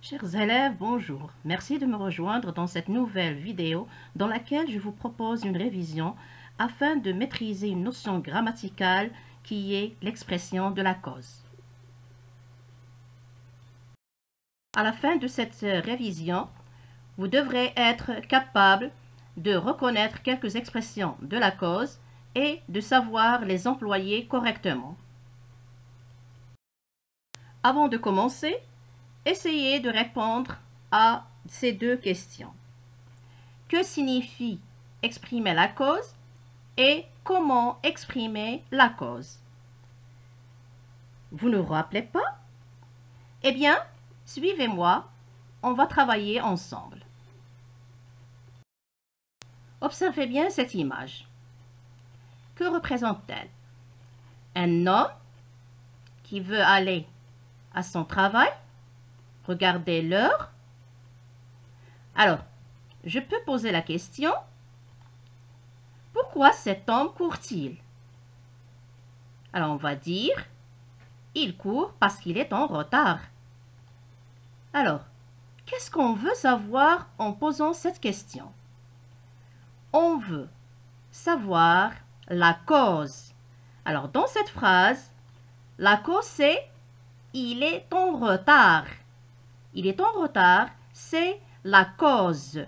Chers élèves, bonjour. Merci de me rejoindre dans cette nouvelle vidéo dans laquelle je vous propose une révision afin de maîtriser une notion grammaticale qui est l'expression de la cause. À la fin de cette révision, vous devrez être capable de reconnaître quelques expressions de la cause et de savoir les employer correctement. Avant de commencer, essayez de répondre à ces deux questions. Que signifie exprimer la cause et comment exprimer la cause? Vous ne vous rappelez pas? Eh bien, suivez-moi, on va travailler ensemble. Observez bien cette image. Que représente-t-elle? Un homme qui veut aller à son travail. Regardez l'heure. Alors, je peux poser la question, pourquoi cet homme court-il? Alors, on va dire, il court parce qu'il est en retard. Alors, qu'est-ce qu'on veut savoir en posant cette question? On veut savoir la cause. Alors, dans cette phrase, la cause c'est « il est en retard ». Il est en retard, c'est la cause.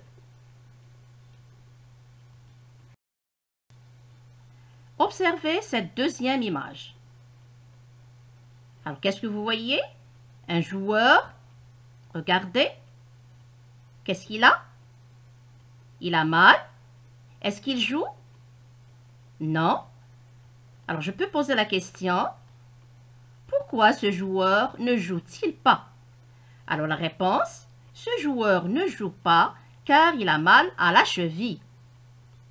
Observez cette deuxième image. Alors, qu'est-ce que vous voyez? Un joueur. Regardez. Qu'est-ce qu'il a? Il a mal. Est-ce qu'il joue? Non. Alors, je peux poser la question. Pourquoi ce joueur ne joue-t-il pas? Alors, la réponse, ce joueur ne joue pas car il a mal à la cheville.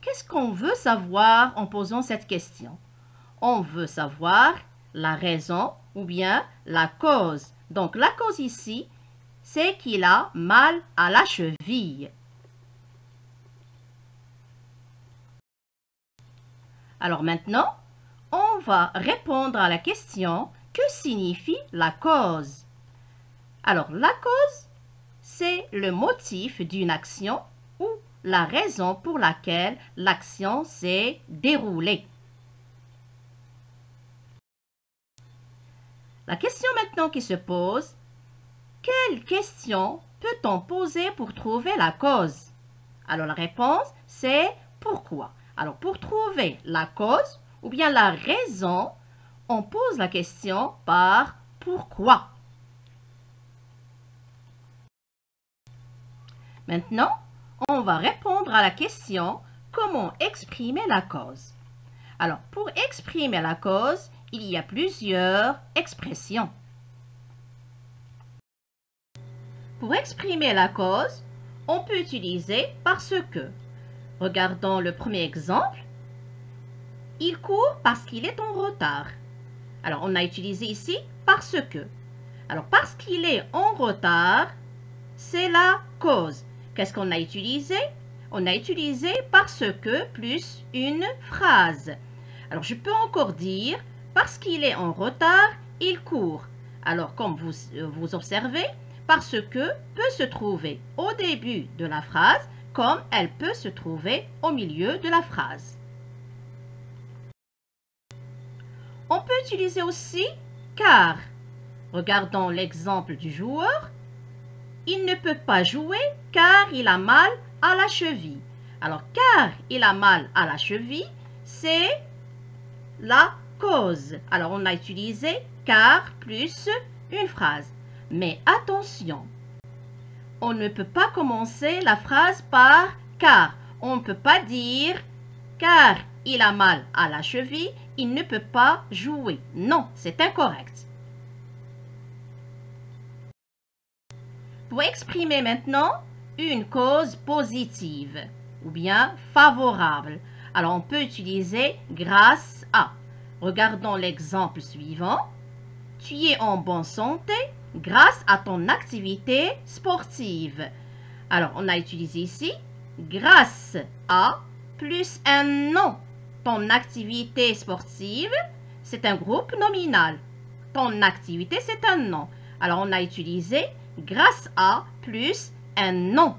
Qu'est-ce qu'on veut savoir en posant cette question? On veut savoir la raison ou bien la cause. Donc, la cause ici, c'est qu'il a mal à la cheville. Alors maintenant, on va répondre à la question « Que signifie la cause ?» Alors, la cause, c'est le motif d'une action ou la raison pour laquelle l'action s'est déroulée. La question maintenant qui se pose, quelle question peut-on poser pour trouver la cause? Alors la réponse, c'est pourquoi. Alors pour trouver la cause ou bien la raison, on pose la question par pourquoi. Maintenant, on va répondre à la question comment exprimer la cause. Alors, pour exprimer la cause, il y a plusieurs expressions. Pour exprimer la cause, on peut utiliser parce que. Regardons le premier exemple. Il court parce qu'il est en retard. Alors, on a utilisé ici parce que. Alors, parce qu'il est en retard, c'est la cause. Qu'est-ce qu'on a utilisé? On a utilisé parce que plus une phrase. Alors, je peux encore dire, parce qu'il est en retard, il court. Alors, comme vous observez, parce que peut se trouver au début de la phrase, comme elle peut se trouver au milieu de la phrase. On peut utiliser aussi car. Regardons l'exemple du joueur. Il ne peut pas jouer car il a mal à la cheville. Alors, car il a mal à la cheville, c'est la cause. Alors, on a utilisé car plus une phrase. Mais attention, on ne peut pas commencer la phrase par car. On ne peut pas dire car il a mal à la cheville, il ne peut pas jouer. Non, c'est incorrect. Pour exprimer maintenant une cause positive ou bien favorable, alors on peut utiliser grâce à. Regardons l'exemple suivant. Tu es en bonne santé grâce à ton activité sportive. Alors, on a utilisé ici grâce à plus un nom. Ton activité sportive, c'est un groupe nominal. Ton activité, c'est un nom. Alors, on a utilisé grâce à plus un nom.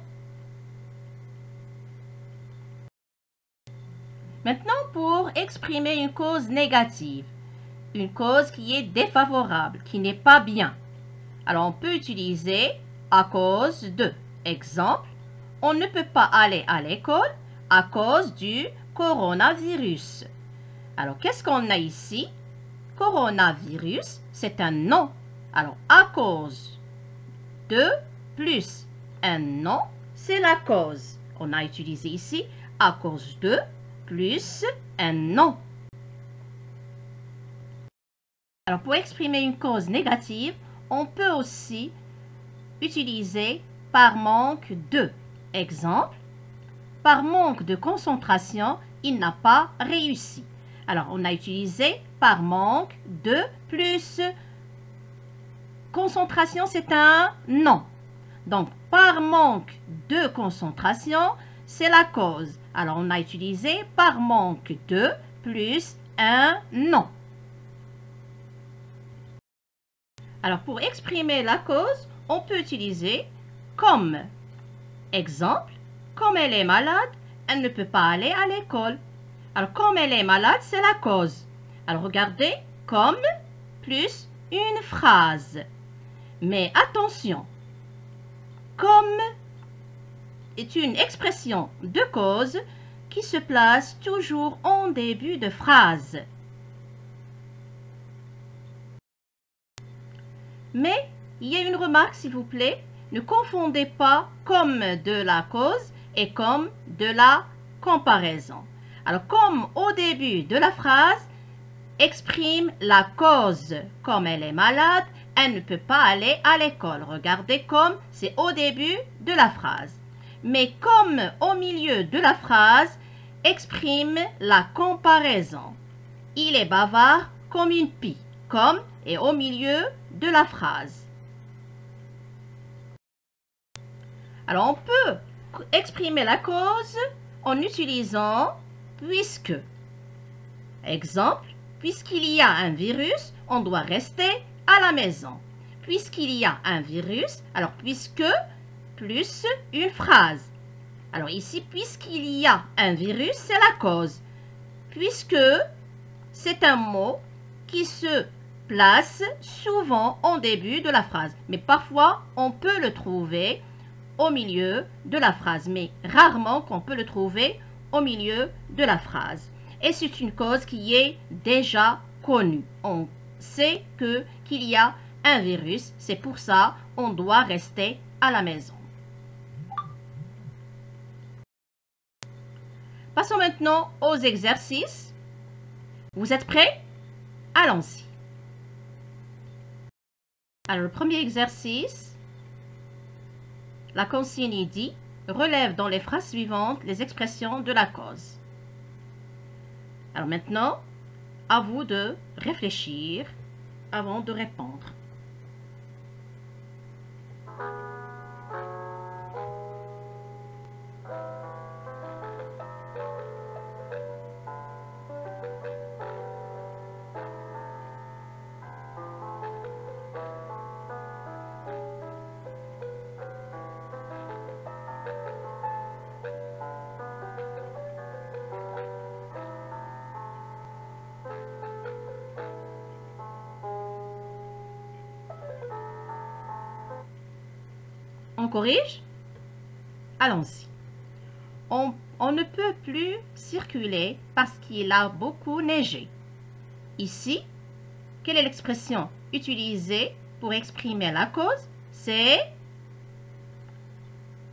Maintenant, pour exprimer une cause négative, une cause qui est défavorable, qui n'est pas bien. Alors, on peut utiliser à cause de. Exemple, on ne peut pas aller à l'école à cause du coronavirus. Alors, qu'est-ce qu'on a ici? Coronavirus, c'est un nom. Alors, à cause de plus un nom, c'est la cause. On a utilisé ici à cause de plus un nom. Alors, pour exprimer une cause négative, on peut aussi utiliser par manque de. Exemple, par manque de concentration, il n'a pas réussi. Alors, on a utilisé par manque de plus concentration, c'est un nom. Donc, par manque de concentration, c'est la cause. Alors, on a utilisé par manque de plus un nom. Alors, pour exprimer la cause, on peut utiliser comme. Exemple, comme elle est malade, elle ne peut pas aller à l'école. Alors, comme elle est malade, c'est la cause. Alors, regardez, comme plus une phrase. Mais attention, comme est une expression de cause qui se place toujours en début de phrase. Mais il y a une remarque, s'il vous plaît. Ne confondez pas comme de la cause et comme de la comparaison. Alors, comme au début de la phrase exprime la cause. Comme elle est malade, elle ne peut pas aller à l'école. Regardez comme c'est au début de la phrase. Mais comme au milieu de la phrase exprime la comparaison. Il est bavard comme une pie. Comme est au milieu de la phrase. Alors, on peut exprimer la cause en utilisant puisque. Exemple, puisqu'il y a un virus, on doit rester à la maison. Puisqu'il y a un virus, alors puisque plus une phrase. Alors ici, puisqu'il y a un virus, c'est la cause. Puisque c'est un mot qui se place souvent en début de la phrase. Mais parfois, on peut le trouver au milieu de la phrase. Mais rarement qu'on peut le trouver au milieu de la phrase. Et c'est une cause qui est déjà connue. On sait qu'il y a un virus. C'est pour ça qu'on doit rester à la maison. Passons maintenant aux exercices. Vous êtes prêts? Allons-y. Alors, le premier exercice, la consigne dit « Relève dans les phrases suivantes les expressions de la cause ». Alors maintenant, à vous de réfléchir avant de répondre. On corrige? Allons-y. On ne peut plus circuler parce qu'il a beaucoup neigé. Ici, quelle est l'expression utilisée pour exprimer la cause? C'est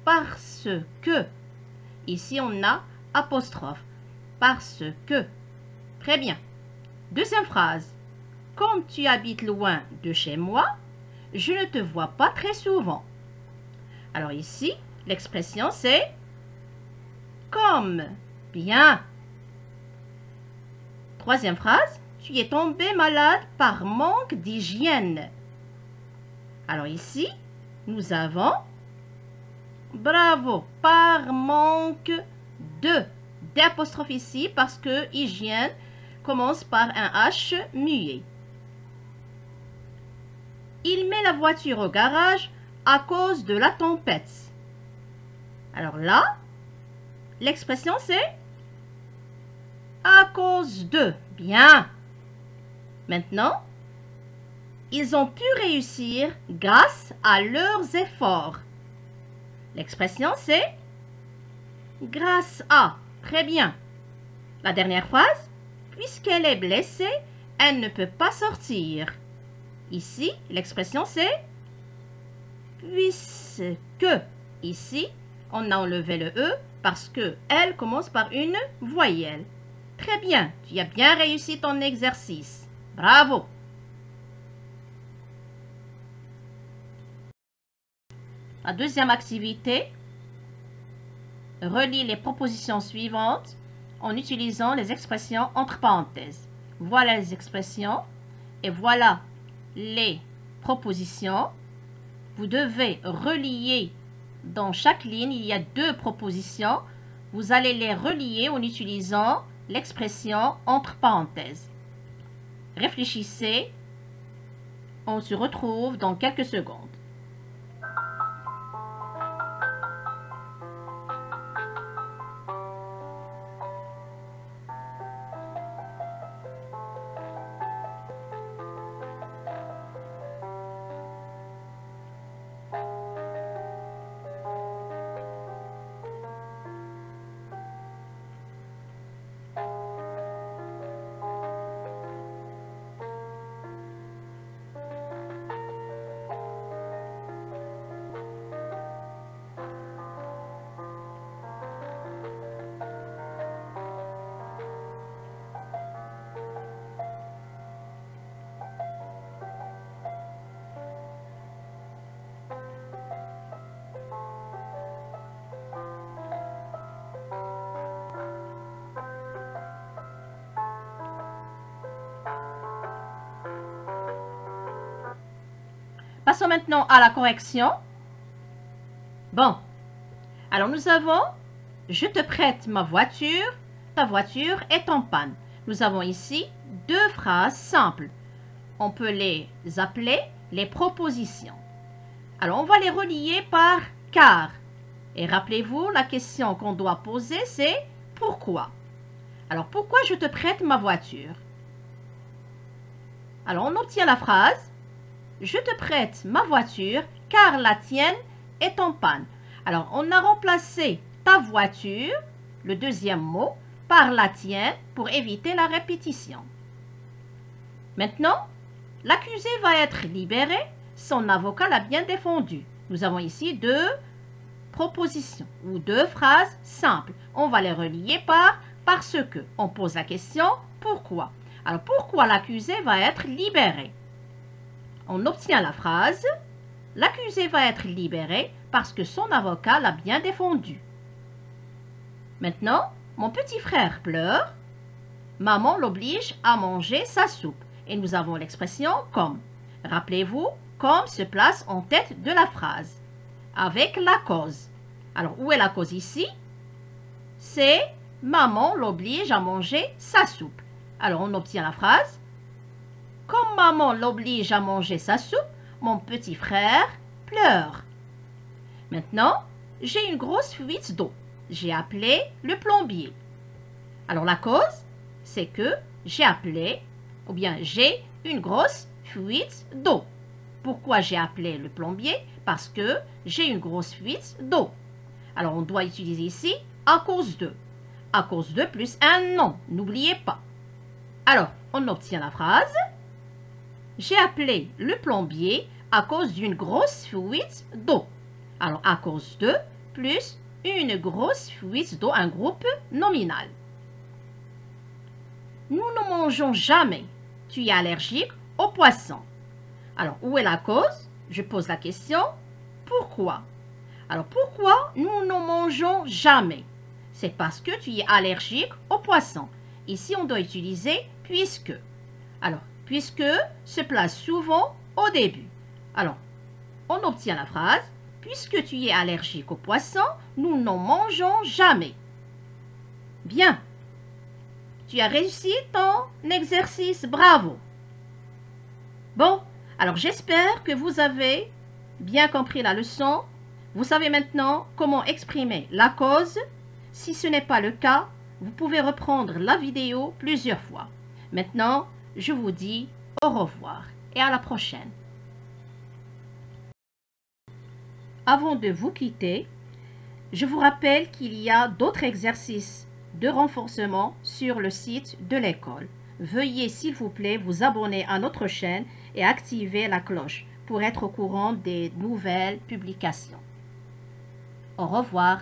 parce que. Ici, on a apostrophe. Parce que. Très bien. Deuxième phrase. Comme tu habites loin de chez moi, je ne te vois pas très souvent. Alors ici, l'expression c'est comme. Bien. Troisième phrase. Tu es tombé malade par manque d'hygiène. Alors ici, nous avons bravo, par manque de. D'apostrophe ici parce que hygiène commence par un H muet. Il met la voiture au garage à cause de la tempête. Alors là, l'expression c'est à cause de. Bien. Maintenant, ils ont pu réussir grâce à leurs efforts. L'expression c'est grâce à. Très bien. La dernière phrase, puisqu'elle est blessée, elle ne peut pas sortir. Ici, l'expression c'est puisque. Ici, on a enlevé le E parce que elle commence par une voyelle. Très bien, tu as bien réussi ton exercice. Bravo! La deuxième activité, relie les propositions suivantes en utilisant les expressions entre parenthèses. Voilà les expressions et voilà les propositions. Vous devez relier dans chaque ligne, il y a 2 propositions. Vous allez les relier en utilisant l'expression entre parenthèses. Réfléchissez. On se retrouve dans quelques secondes. Passons maintenant à la correction. Bon, alors nous avons « Je te prête ma voiture, ta voiture est en panne ». Nous avons ici 2 phrases simples. On peut les appeler les propositions. Alors, on va les relier par « car ». Et rappelez-vous, la question qu'on doit poser, c'est « pourquoi ». Alors, pourquoi je te prête ma voiture? Alors, on obtient la phrase « Je te prête ma voiture car la tienne est en panne ». Alors, on a remplacé ta voiture, le deuxième mot, par la tienne pour éviter la répétition. Maintenant, l'accusé va être libéré, son avocat l'a bien défendu. Nous avons ici 2 propositions ou 2 phrases simples. On va les relier par « parce que ». On pose la question « pourquoi ». Alors, pourquoi l'accusé va être libéré? On obtient la phrase « L'accusé va être libéré parce que son avocat l'a bien défendu ». Maintenant, mon petit frère pleure. Maman l'oblige à manger sa soupe. Et nous avons l'expression « comme ». Rappelez-vous, « comme » se place en tête de la phrase, avec la cause. Alors, où est la cause ici? C'est « maman l'oblige à manger sa soupe ». Alors, on obtient la phrase « Comme maman l'oblige à manger sa soupe, mon petit frère pleure ». Maintenant, j'ai une grosse fuite d'eau. J'ai appelé le plombier. Alors, la cause, c'est que j'ai appelé, ou bien j'ai une grosse fuite d'eau. Pourquoi j'ai appelé le plombier? Parce que j'ai une grosse fuite d'eau. Alors, on doit utiliser ici à cause de. À cause de plus un nom, n'oubliez pas. Alors, on obtient la phrase. J'ai appelé le plombier à cause d'une grosse fuite d'eau. Alors, à cause de plus une grosse fuite d'eau, un groupe nominal. Nous ne mangeons jamais. Tu es allergique aux poissons. Alors, où est la cause? Je pose la question. Pourquoi? Alors, pourquoi nous ne mangeons jamais? C'est parce que tu es allergique aux poissons. Ici, on doit utiliser puisque. Alors, puisque se place souvent au début. Alors, on obtient la phrase. Puisque tu es allergique aux poissons, nous n'en mangeons jamais. Bien. Tu as réussi ton exercice. Bravo. Bon, alors j'espère que vous avez bien compris la leçon? Vous savez maintenant comment exprimer la cause. Si ce n'est pas le cas, vous pouvez reprendre la vidéo plusieurs fois. Maintenant, je vous dis au revoir et à la prochaine. Avant de vous quitter, je vous rappelle qu'il y a d'autres exercices de renforcement sur le site de l'école. Veuillez s'il vous plaît vous abonner à notre chaîne et activer la cloche pour être au courant des nouvelles publications. Au revoir.